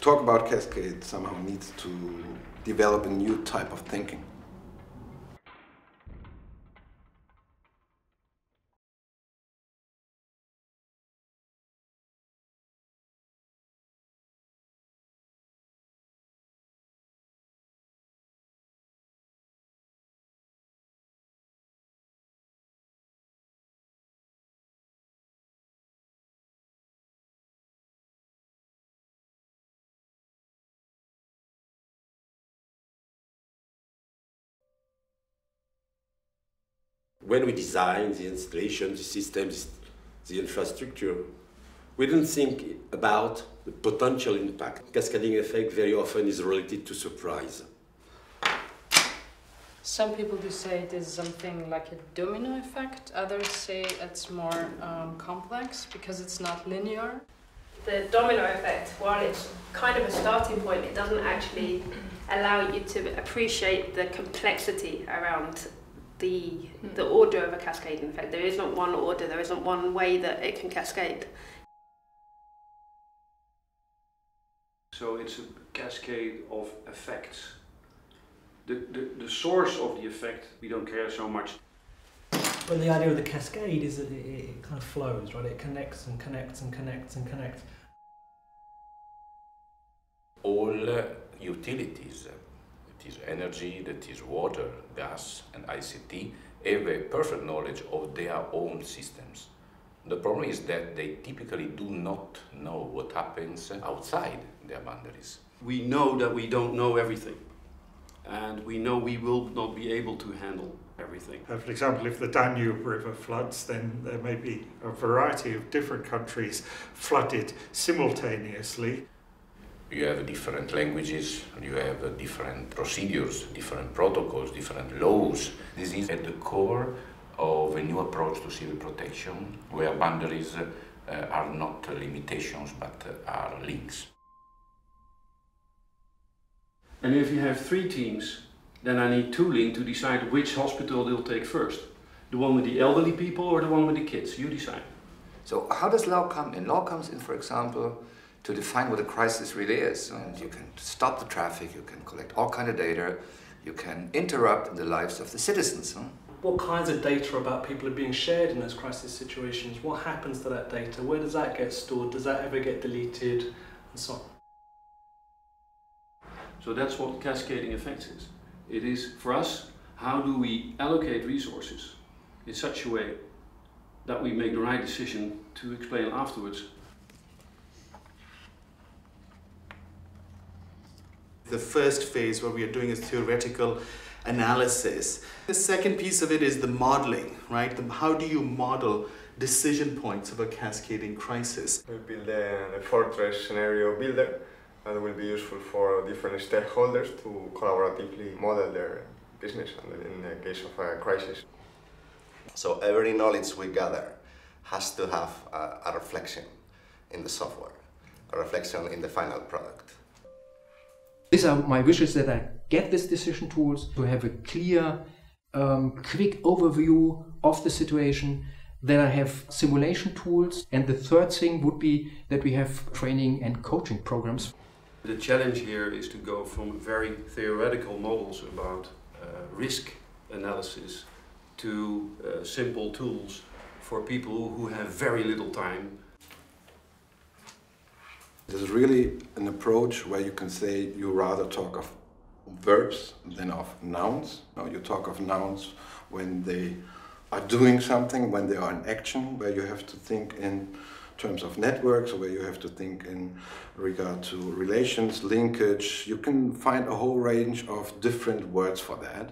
talk about cascade somehow needs to develop a new type of thinking. When we design the installation, the systems, the infrastructure, we didn't think about the potential impact. Cascading effect very often is related to surprise. Some people do say it is something like a domino effect. Others say it's more complex because it's not linear. The domino effect, while it's kind of a starting point, it doesn't actually allow you to appreciate the complexity around the order of a cascading effect. There isn't one order, there isn't one way that it can cascade. So it's a cascade of effects. The source of the effect, we don't care so much. But the idea of the cascade is that it kind of flows, right? It connects and connects and connects and connects. All utilities, that is energy, that is water, gas and ICT, have a perfect knowledge of their own systems. The problem is that they typically do not know what happens outside their boundaries. We know that we don't know everything, and we know we will not be able to handle everything. For example, if the Danube River floods, then there may be a variety of different countries flooded simultaneously. You have different languages, you have different procedures, different protocols, different laws. This is at the core of a new approach to civil protection, where boundaries are not limitations but are links. And if you have 3 teams, then I need tooling to decide which hospital they'll take first. The one with the elderly people or the one with the kids, you decide. So how does law come in? Law comes in, for example, to define what a crisis really is. And you can stop the traffic, you can collect all kinds of data, you can interrupt the lives of the citizens. What kinds of data about people are being shared in those crisis situations? What happens to that data? Where does that get stored? Does that ever get deleted? And so on. So that's what cascading effects is. It is, for us, how do we allocate resources in such a way that we make the right decision to explain afterwards. The first phase where we are doing is theoretical analysis. The second piece of it is the modeling, right? How do you model decision points of a cascading crisis? We build a fortress scenario builder that will be useful for different stakeholders to collaboratively model their business in the case of a crisis. So every knowledge we gather has to have a reflection in the software, a reflection in the final product. These are my wishes, that I get these decision tools to have a clear, quick overview of the situation, that I have simulation tools, and the third thing would be that we have training and coaching programs. The challenge here is to go from very theoretical models about risk analysis to simple tools for people who have very little time. This is really an approach where you can say you rather talk of verbs than of nouns. You talk of nouns when they are doing something, when they are in action, where you have to think in terms of networks, or where you have to think in regard to relations, linkage. You can find a whole range of different words for that.